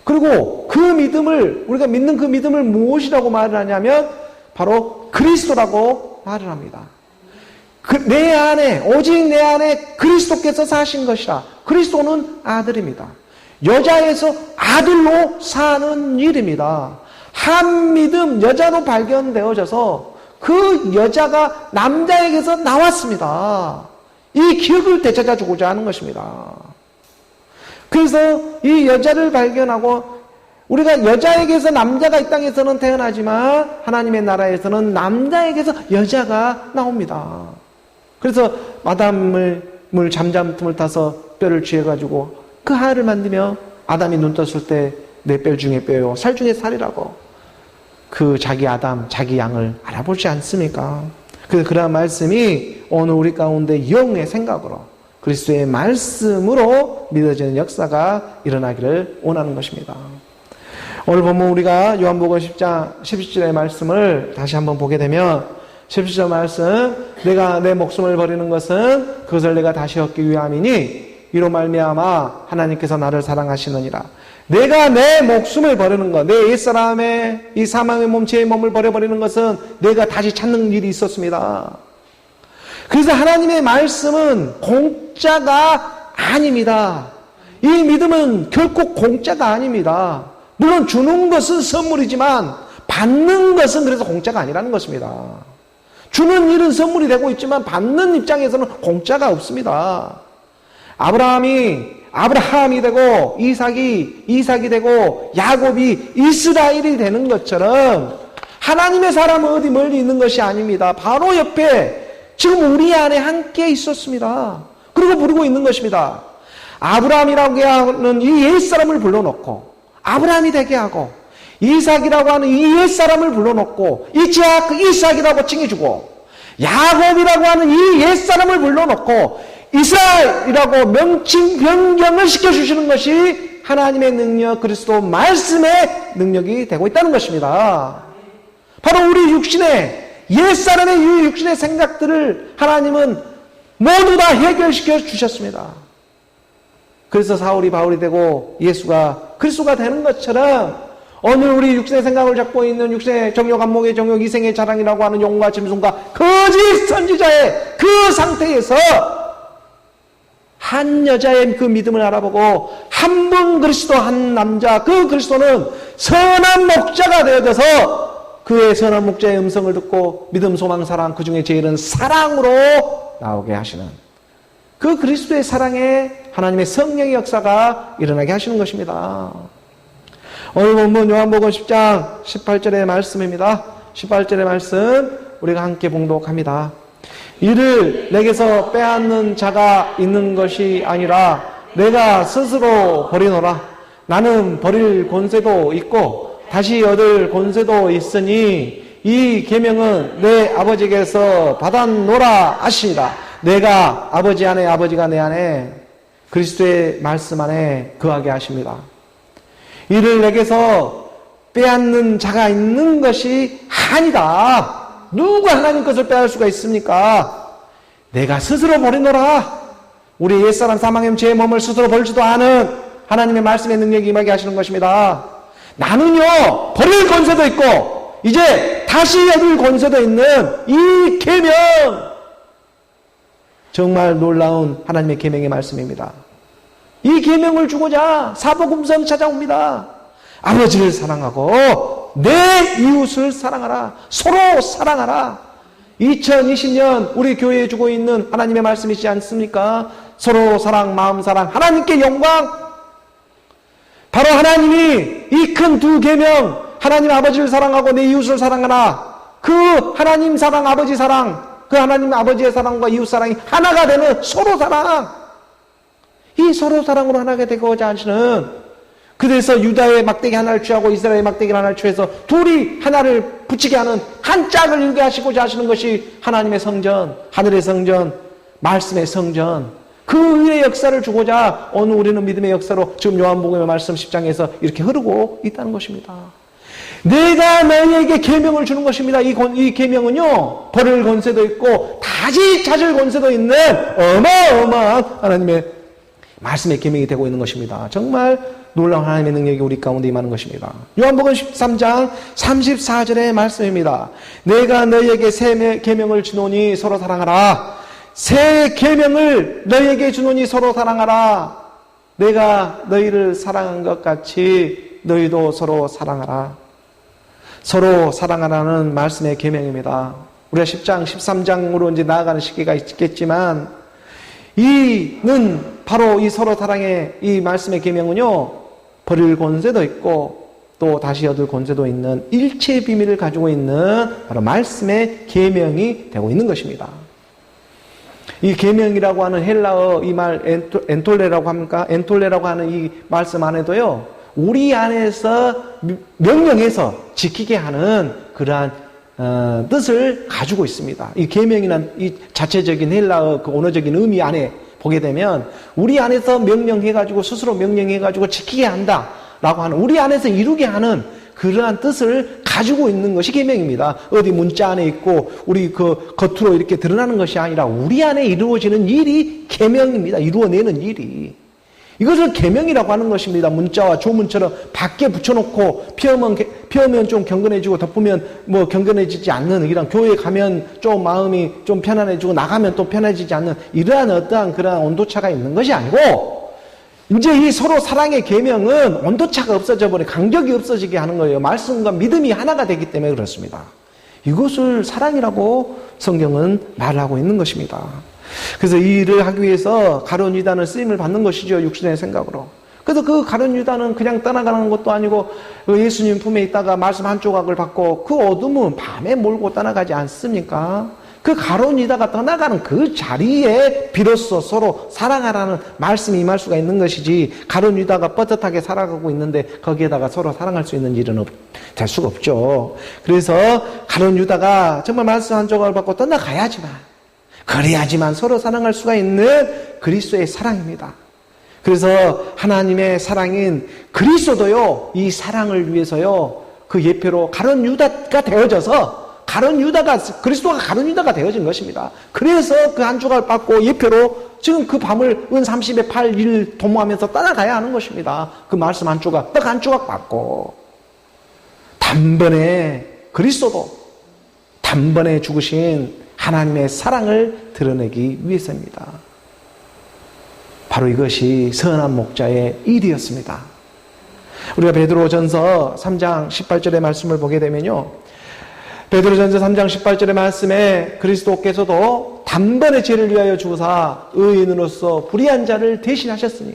그리고 그 믿음을 우리가 믿는 그 믿음을 무엇이라고 말을 하냐면 바로 그리스도라고 말을 합니다. 내 안에 오직 내 안에 그리스도께서 사신 것이라. 그리스도는 아들입니다. 여자에서 아들로 사는 일입니다. 한 믿음 여자로 발견되어져서 그 여자가 남자에게서 나왔습니다. 이 기억을 되찾아주고자 하는 것입니다. 그래서 이 여자를 발견하고 우리가 여자에게서 남자가 이 땅에서는 태어나지만 하나님의 나라에서는 남자에게서 여자가 나옵니다. 그래서 아담을 잠잠틈을 타서 뼈를 쥐어가지고 그 알을 만들며 아담이 눈 떴을 때 내 뼈 중에 뼈요 살 중에 살이라고 그 자기 아담 자기 양을 알아보지 않습니까? 그래서 그러한 말씀이 오늘 우리 가운데 영의 생각으로 그리스도의 말씀으로 믿어지는 역사가 일어나기를 원하는 것입니다. 오늘 본문 우리가 요한복음 10장 17절의 말씀을 다시 한번 보게 되면 17절 말씀, 내가 내 목숨을 버리는 것은 그것을 내가 다시 얻기 위함이니 이로 말미암아 하나님께서 나를 사랑하시느니라. 내가 내 목숨을 버리는 것, 내 옛사람의 이 사망의 몸, 제 몸을 버려버리는 것은 내가 다시 찾는 일이 있었습니다. 그래서 하나님의 말씀은 공짜가 아닙니다. 이 믿음은 결코 공짜가 아닙니다. 물론 주는 것은 선물이지만 받는 것은 그래서 공짜가 아니라는 것입니다. 주는 일은 선물이 되고 있지만 받는 입장에서는 공짜가 없습니다. 아브라함이 되고 이삭이 되고 야곱이 이스라엘이 되는 것처럼 하나님의 사람은 어디 멀리 있는 것이 아닙니다. 바로 옆에 지금 우리 안에 함께 있었습니다. 그리고 부르고 있는 것입니다. 아브라함이라고 하는 이 옛사람을 불러놓고 아브라함이 되게 하고 이삭이라고 하는 이 옛사람을 불러놓고 이삭이라고 칭해주고 야곱이라고 하는 이 옛사람을 불러놓고 이스라엘이라고 명칭 변경을 시켜주시는 것이 하나님의 능력, 그리스도 말씀의 능력이 되고 있다는 것입니다. 바로 우리 육신의 옛사람의 이 육신의 생각들을 하나님은 모두 다 해결시켜 주셨습니다. 그래서 사울이 바울이 되고 예수가 그리스도가 되는 것처럼 오늘 우리 육신의 생각을 잡고 있는 육신의 정욕, 안목의 정욕, 이생의 자랑이라고 하는 용과 짐승과 거짓 선지자의 그 상태에서 한 여자의 그 믿음을 알아보고 한 분 그리스도, 한 남자, 그 그리스도는 선한 목자가 되어져서 그의 선한 목자의 음성을 듣고 믿음, 소망, 사랑, 그 중에 제일은 사랑으로 나오게 하시는 그 그리스도의 사랑에 하나님의 성령의 역사가 일어나게 하시는 것입니다. 오늘 본문 요한복음 10장 18절의 말씀입니다. 18절의 말씀 우리가 함께 봉독합니다. 이를 내게서 빼앗는 자가 있는 것이 아니라 내가 스스로 버리노라. 나는 버릴 권세도 있고 다시 얻을 권세도 있으니 이 계명은 내 아버지께서 받았노라 하시니라. 내가 아버지 안에, 아버지가 내 안에, 그리스도의 말씀 안에 거하게 하십니다. 이를 내게서 빼앗는 자가 있는 것이 아니다. 누가 하나님 것을 빼앗을 수가 있습니까? 내가 스스로 버리노라. 우리 옛사람 사망의 죄의 몸을 스스로 버리지도 않은 하나님의 말씀의 능력이 임하게 하시는 것입니다. 나는요, 버릴 권세도 있고 이제 다시 얻을 권세도 있는 이 계명, 정말 놀라운 하나님의 계명의 말씀입니다. 이 계명을 주고자 사복음서는 찾아옵니다. 아버지를 사랑하고 내 이웃을 사랑하라. 서로 사랑하라. 2020년 우리 교회에 주고 있는 하나님의 말씀이지 않습니까? 서로 사랑, 마음 사랑, 하나님께 영광. 바로 하나님이 이 큰 두 계명, 하나님 아버지를 사랑하고 내 이웃을 사랑하라. 그 하나님 사랑, 아버지 사랑, 그 하나님 아버지의 사랑과 이웃 사랑이 하나가 되는 서로 사랑. 이 서로 사랑으로 하나가 되고자 하시는, 그래서 유다의 막대기 하나를 취하고 이스라엘의 막대기 하나를 취해서 둘이 하나를 붙이게 하는 한 짝을 이루게 하시고자 하시는 것이 하나님의 성전, 하늘의 성전, 말씀의 성전, 그 의의 역사를 주고자 오늘 우리는 믿음의 역사로 지금 요한복음의 말씀 10장에서 이렇게 흐르고 있다는 것입니다. 내가 너희에게 계명을 주는 것입니다. 이 계명은요, 버릴 권세도 있고 다시 찾을 권세도 있는 어마어마한 하나님의 말씀의 계명이 되고 있는 것입니다. 정말 놀라운 하나님의 능력이 우리 가운데 임하는 것입니다. 요한복음 13장 34절의 말씀입니다. 내가 너희에게 새 계명을 주노니 서로 사랑하라. 새 계명을 너희에게 주노니 서로 사랑하라. 내가 너희를 사랑한 것 같이 너희도 서로 사랑하라. 서로 사랑하라는 말씀의 계명입니다. 우리가 10장, 13장으로 이제 나아가는 시기가 있겠지만, 이는 바로 이 서로 사랑의 이 말씀의 계명은요, 버릴 권세도 있고 또 다시 얻을 권세도 있는 일체의 비밀을 가지고 있는 바로 말씀의 계명이 되고 있는 것입니다. 이 계명이라고 하는 헬라어 이 말 엔톨레라고 합니까? 엔톨레라고 하는 이 말씀 안에도요, 우리 안에서 명령해서 지키게 하는 그러한 뜻을 가지고 있습니다. 이 계명이란 이 자체적인 헬라어 그 언어적인 의미 안에 보게 되면 우리 안에서 명령해가지고 스스로 명령해가지고 지키게 한다라고 하는, 우리 안에서 이루게 하는 그러한 뜻을 가지고 있는 것이 계명입니다. 어디 문자 안에 있고 우리 그 겉으로 이렇게 드러나는 것이 아니라 우리 안에 이루어지는 일이 계명입니다. 이루어내는 일이. 이것을 계명이라고 하는 것입니다. 문자와 조문처럼 밖에 붙여놓고 피우면 좀 경건해지고 덮으면 뭐 경건해지지 않는 이런 교회에 가면 좀 마음이 좀 편안해지고 나가면 또 편해지지 않는 이러한 어떠한 그런 온도차가 있는 것이 아니고 이제 이 서로 사랑의 계명은 온도차가 없어져 버려 간격이 없어지게 하는 거예요. 말씀과 믿음이 하나가 되기 때문에 그렇습니다. 이것을 사랑이라고 성경은 말하고 있는 것입니다. 그래서 이 일을 하기 위해서 가룟 유다는 쓰임을 받는 것이죠. 육신의 생각으로. 그래서 그 가룟 유다는 그냥 떠나가는 것도 아니고 예수님 품에 있다가 말씀 한 조각을 받고 그 어둠은 밤에 몰고 떠나가지 않습니까? 그 가룟 유다가 떠나가는 그 자리에 비로소 서로 사랑하라는 말씀이 임할 수가 있는 것이지 가룟 유다가 뻣뻣하게 살아가고 있는데 거기에다가 서로 사랑할 수 있는 일은 될 수가 없죠. 그래서 가룟 유다가 정말 말씀 한 조각을 받고 떠나가야지만 그래야지만 서로 사랑할 수가 있는 그리스도의 사랑입니다. 그래서 하나님의 사랑인 그리스도도요, 이 사랑을 위해서요, 그 예표로 가룟 유다가 되어져서 그리스도가 가룟 유다가 되어진 것입니다. 그래서 그 한 조각을 받고 예표로 지금 그 밤을 은 30에 8일 도모하면서 떠나가야 하는 것입니다. 그 말씀 한 조각, 떡 한 조각 받고 단번에 그리스도도 단번에 죽으신 하나님의 사랑을 드러내기 위해서입니다. 바로 이것이 선한 목자의 일이었습니다. 우리가 베드로전서 3장 18절의 말씀을 보게 되면요, 베드로전서 3장 18절의 말씀에 그리스도께서도 단번에 죄를 위하여 죽으사 의인으로서 불의한 자를 대신하셨으니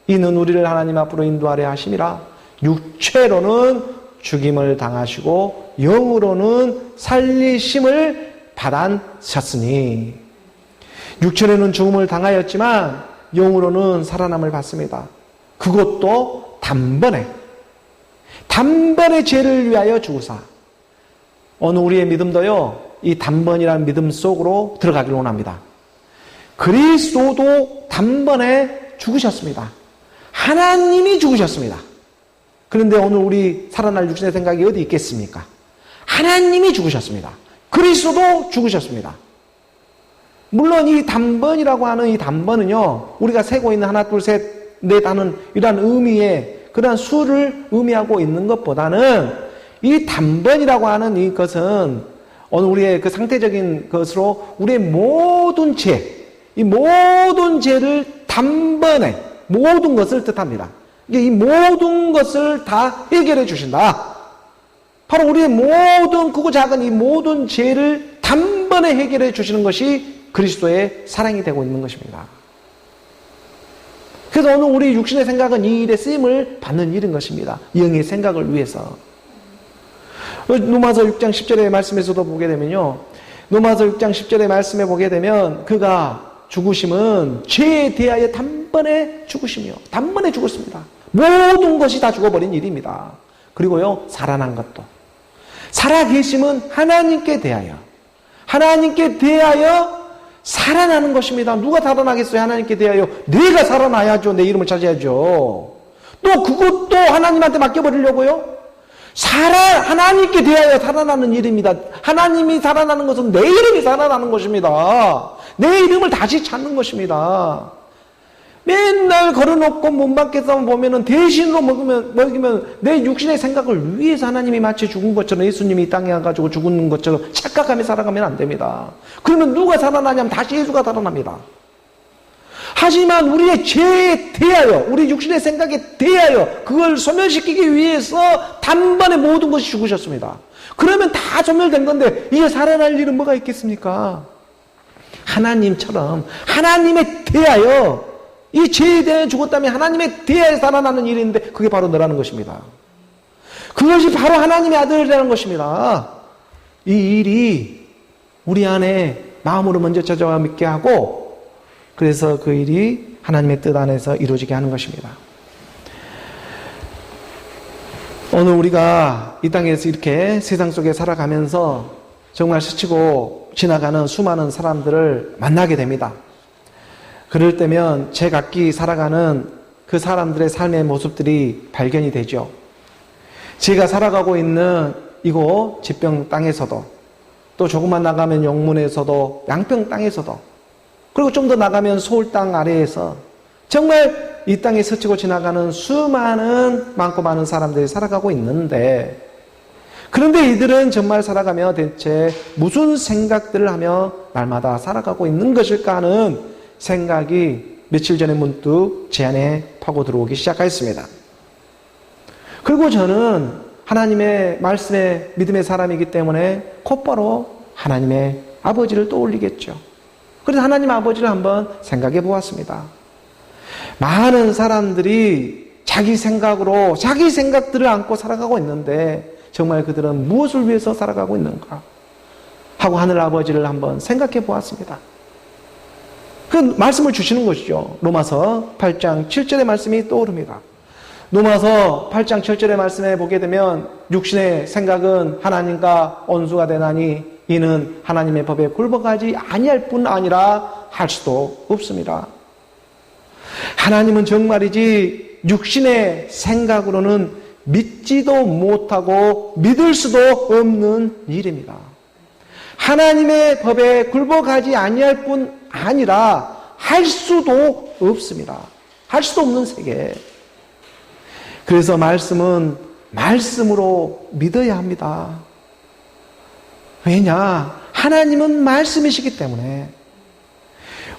이는 우리를 하나님 앞으로 인도하려 하심이라. 육체로는 죽임을 당하시고 영으로는 살리심을 받으셨으니. 육체로는 죽음을 당하였지만 영으로는 살아남을 받습니다. 그것도 단번에 죄를 위하여 죽으사. 오늘 우리의 믿음도요, 이 단번이라는 믿음 속으로 들어가기를 원합니다. 그리스도도 단번에 죽으셨습니다. 하나님이 죽으셨습니다. 그런데 오늘 우리 살아날 육신의 생각이 어디 있겠습니까? 하나님이 죽으셨습니다. 그리스도도 죽으셨습니다. 물론 이 단번이라고 하는 이 단번은요, 우리가 세고 있는 하나, 둘, 셋, 넷 하는 이러한 의미의 그러한 수를 의미하고 있는 것보다는 이 단번이라고 하는 이것은 오늘 우리의 그 상태적인 것으로 우리의 모든 이 모든 죄를 단번에 모든 것을 뜻합니다. 이 모든 것을 다 해결해 주신다. 바로 우리의 모든 크고 작은 이 모든 죄를 단번에 해결해 주시는 것이 그리스도의 사랑이 되고 있는 것입니다. 그래서 오늘 우리 육신의 생각은 이 일에 쓰임을 받는 일인 것입니다. 영의 생각을 위해서. 로마서 6장 10절의 말씀에서도 보게 되면요, 로마서 6장 10절의 말씀에 보게 되면 그가 죽으심은 죄에 대하여 단번에 죽으시며 단번에 죽었습니다. 모든 것이 다 죽어버린 일입니다. 그리고요, 살아난 것도 살아계심은 하나님께 대하여 살아나는 것입니다. 누가 살아나겠어요? 하나님께 대하여 내가 살아나야죠. 내 이름을 찾아야죠. 또 그것도 하나님한테 맡겨버리려고요? 하나님께 대하여 살아나는 일입니다. 하나님이 살아나는 것은 내 이름이 살아나는 것입니다. 내 이름을 다시 찾는 것입니다. 맨날 걸어놓고 문 밖에서 보면은 대신으로 먹이면 내 육신의 생각을 위해서 하나님이 마치 죽은 것처럼 예수님이 이 땅에 와가지고 죽은 것처럼 착각하며 살아가면 안 됩니다. 그러면 누가 살아나냐면 다시 예수가 살아납니다. 하지만 우리의 죄에 대하여, 우리 육신의 생각에 대하여 그걸 소멸시키기 위해서 단번에 모든 것이 죽으셨습니다. 그러면 다 소멸된 건데 이제 살아날 일은 뭐가 있겠습니까? 하나님처럼 하나님에 대하여, 이 죄에 대해 죽었다면 하나님에 대하여 살아나는 일인데 그게 바로 너라는 것입니다. 그것이 바로 하나님의 아들이라는 것입니다. 이 일이 우리 안에 마음으로 먼저 찾아와 믿게 하고, 그래서 그 일이 하나님의 뜻 안에서 이루어지게 하는 것입니다. 오늘 우리가 이 땅에서 이렇게 세상 속에 살아가면서 정말 스치고 지나가는 수많은 사람들을 만나게 됩니다. 그럴 때면 제각기 살아가는 그 사람들의 삶의 모습들이 발견이 되죠. 제가 살아가고 있는 이곳 지평 땅에서도, 또 조금만 나가면 영문에서도, 양평 땅에서도, 그리고 좀 더 나가면 서울 땅 아래에서 정말 이 땅에 스치고 지나가는 수많은 많고 많은 사람들이 살아가고 있는데, 그런데 이들은 정말 살아가며 대체 무슨 생각들을 하며 날마다 살아가고 있는 것일까 하는 생각이 며칠 전에 문득 제 안에 파고 들어오기 시작하였습니다. 그리고 저는 하나님의 말씀에 믿음의 사람이기 때문에 곧바로 하나님의 아버지를 떠올리겠죠. 그래서 하나님 아버지를 한번 생각해 보았습니다. 많은 사람들이 자기 생각으로 자기 생각들을 안고 살아가고 있는데 정말 그들은 무엇을 위해서 살아가고 있는가 하고 하늘 아버지를 한번 생각해 보았습니다. 그 말씀을 주시는 것이죠. 로마서 8장 7절의 말씀이 떠오릅니다. 로마서 8장 7절의 말씀에 보게 되면 육신의 생각은 하나님과 원수가 되나니 이는 하나님의 법에 굴복하지 아니할 뿐 아니라 할 수도 없습니다. 하나님은 정말이지 육신의 생각으로는 믿지도 못하고 믿을 수도 없는 일입니다. 하나님의 법에 굴복하지 아니할 뿐 아니라 할 수도 없습니다. 할 수도 없는 세계. 그래서 말씀은 말씀으로 믿어야 합니다. 왜냐? 하나님은 말씀이시기 때문에.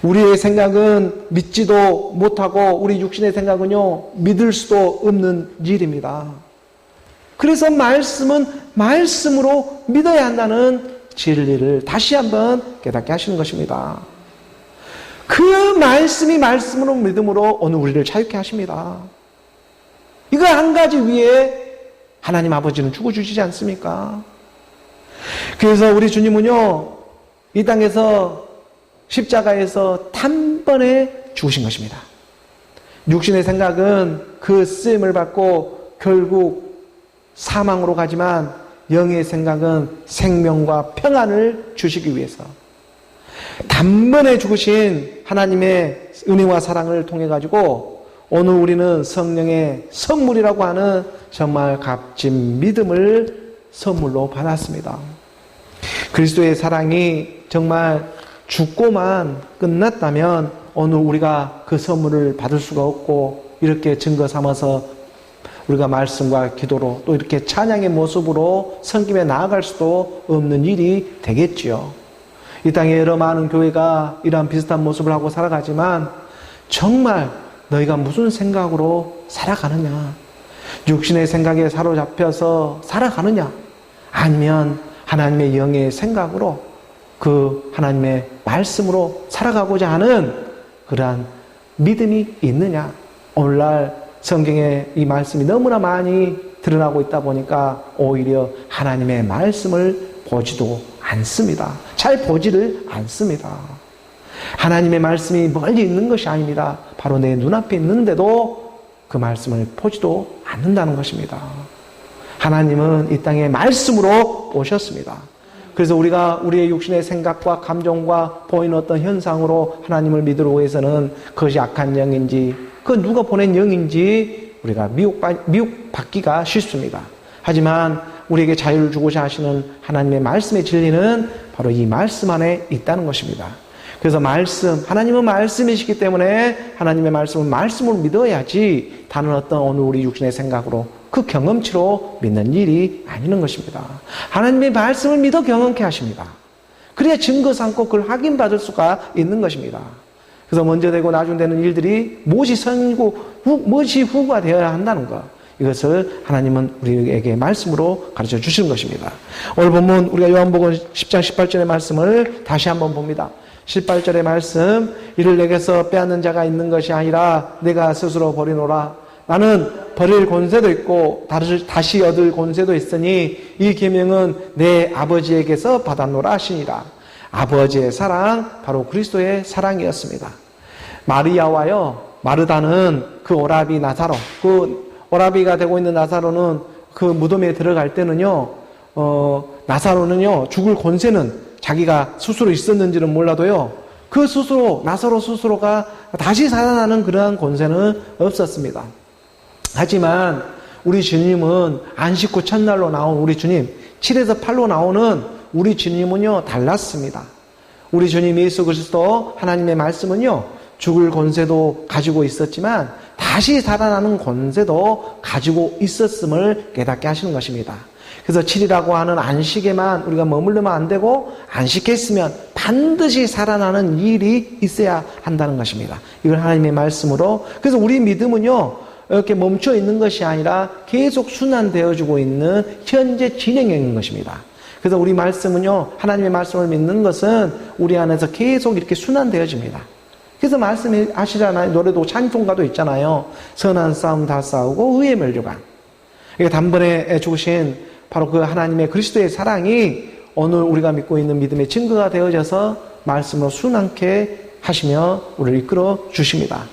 우리의 생각은 믿지도 못하고 우리 육신의 생각은요 믿을 수도 없는 일입니다. 그래서 말씀은 말씀으로 믿어야 한다는 진리를 다시 한번 깨닫게 하시는 것입니다. 그 말씀이 말씀으로 믿음으로 오늘 우리를 자유케 하십니다. 이거 한 가지 위에 하나님 아버지는 죽어주시지 않습니까? 그래서 우리 주님은요 이 땅에서 십자가에서 단번에 죽으신 것입니다. 육신의 생각은 그 쓰임을 받고 결국 사망으로 가지만 영의 생각은 생명과 평안을 주시기 위해서 단번에 죽으신 하나님의 은혜와 사랑을 통해 가지고 오늘 우리는 성령의 선물이라고 하는 정말 값진 믿음을 선물로 받았습니다. 그리스도의 사랑이 정말 죽고만 끝났다면 오늘 우리가 그 선물을 받을 수가 없고 이렇게 증거 삼아서 우리가 말씀과 기도로 또 이렇게 찬양의 모습으로 섬김에 나아갈 수도 없는 일이 되겠지요. 이 땅에 여러 많은 교회가 이러한 비슷한 모습을 하고 살아가지만 정말 너희가 무슨 생각으로 살아가느냐? 육신의 생각에 사로잡혀서 살아가느냐? 아니면 하나님의 영의 생각으로 그 하나님의 말씀으로 살아가고자 하는 그러한 믿음이 있느냐? 오늘날 성경에 이 말씀이 너무나 많이 드러나고 있다 보니까 오히려 하나님의 말씀을 보지도 않습니다. 잘 보지를 않습니다. 하나님의 말씀이 멀리 있는 것이 아닙니다. 바로 내 눈앞에 있는데도 그 말씀을 보지도 않는다는 것입니다. 하나님은 이 땅에 말씀으로 오셨습니다. 그래서 우리가 우리의 육신의 생각과 감정과 보이는 어떤 현상으로 하나님을 믿으러 위해서는 그것이 악한 영인지 그 누가 보낸 영인지 우리가 미혹받기가 쉽습니다. 하지만 우리에게 자유를 주고자 하시는 하나님의 말씀의 진리는 바로 이 말씀 안에 있다는 것입니다. 그래서 말씀, 하나님은 말씀이시기 때문에 하나님의 말씀은 말씀으로 믿어야지 다른 어떤 오늘 우리 육신의 생각으로 그 경험치로 믿는 일이 아니는 것입니다. 하나님의 말씀을 믿어 경험케 하십니다. 그래야 증거 삼고 그걸 확인받을 수가 있는 것입니다. 그래서 먼저 되고 나중 되는 일들이 무엇이 선이고 무엇이 후가 되어야 한다는 것. 이것을 하나님은 우리에게 말씀으로 가르쳐 주시는 것입니다. 오늘 본문 우리가 요한복음 10장 18절의 말씀을 다시 한번 봅니다. 18절의 말씀, 이를 내게서 빼앗는 자가 있는 것이 아니라 내가 스스로 버리노라. 나는 버릴 권세도 있고 다시 얻을 권세도 있으니 이 계명은 내 아버지에게서 받았노라 하시니라. 아버지의 사랑, 바로 그리스도의 사랑이었습니다. 마리아와요, 마르다는 그 오라비 나사로, 그 오라비가 되고 있는 나사로는 그 무덤에 들어갈 때는요, 나사로는요, 죽을 권세는 자기가 스스로 있었는지는 몰라도요, 그 스스로, 나사로 스스로가 다시 살아나는 그러한 권세는 없었습니다. 하지만 우리 주님은 안식 후 첫날로 나온 우리 주님, 7에서 8로 나오는 우리 주님은요, 달랐습니다. 우리 주님 예수 그리스도 하나님의 말씀은요, 죽을 권세도 가지고 있었지만 다시 살아나는 권세도 가지고 있었음을 깨닫게 하시는 것입니다. 그래서 7이라고 하는 안식에만 우리가 머물르면 안 되고, 안식했으면 반드시 살아나는 일이 있어야 한다는 것입니다. 이걸 하나님의 말씀으로. 그래서 우리 믿음은요, 이렇게 멈춰 있는 것이 아니라 계속 순환되어지고 있는 현재 진행에 있는 것입니다. 그래서 우리 말씀은요, 하나님의 말씀을 믿는 것은 우리 안에서 계속 이렇게 순환되어집니다. 그래서 말씀하시잖아요. 노래도 찬송가도 있잖아요. 선한 싸움 다 싸우고 의의 멸류관. 그러니까 단번에 죽으신 바로 그 하나님의 그리스도의 사랑이 오늘 우리가 믿고 있는 믿음의 증거가 되어져서 말씀으로 순환케 하시며 우리를 이끌어 주십니다.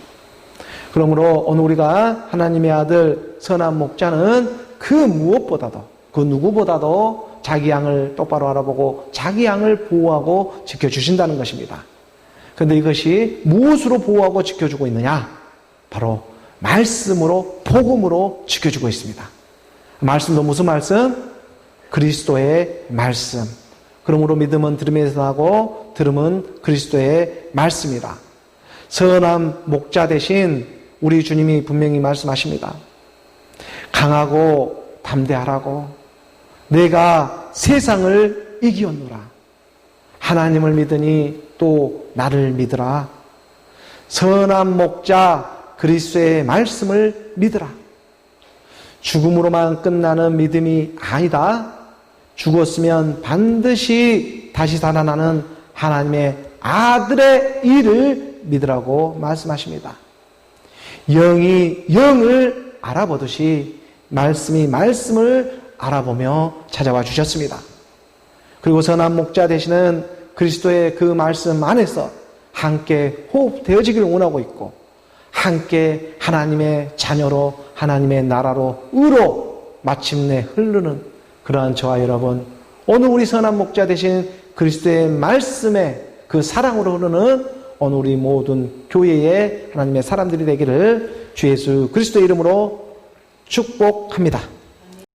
그러므로 오늘 우리가 하나님의 아들 선한 목자는 그 무엇보다도, 그 누구보다도 자기 양을 똑바로 알아보고 자기 양을 보호하고 지켜주신다는 것입니다. 그런데 이것이 무엇으로 보호하고 지켜주고 있느냐? 바로 말씀으로, 복음으로 지켜주고 있습니다. 말씀도 무슨 말씀? 그리스도의 말씀. 그러므로 믿음은 들음에서 나고 들음은 그리스도의 말씀이다. 선한 목자 대신 우리 주님이 분명히 말씀하십니다. 강하고 담대하라고. 내가 세상을 이기었노라. 하나님을 믿으니 또 나를 믿으라. 선한 목자 그리스도의 말씀을 믿으라. 죽음으로만 끝나는 믿음이 아니다. 죽었으면 반드시 다시 살아나는 하나님의 아들의 일을 믿으라고 말씀하십니다. 영이 영을 알아보듯이 말씀이 말씀을 알아보며 찾아와 주셨습니다. 그리고 선한 목자 되시는 그리스도의 그 말씀 안에서 함께 호흡되어지기를 원하고 있고, 함께 하나님의 자녀로, 하나님의 나라로, 의로 마침내 흐르는 그러한 저와 여러분, 오늘 우리 선한 목자 되신 그리스도의 말씀에 그 사랑으로 흐르는 오늘 우리 모든 교회의 하나님의 사람들이 되기를 주 예수 그리스도의 이름으로 축복합니다.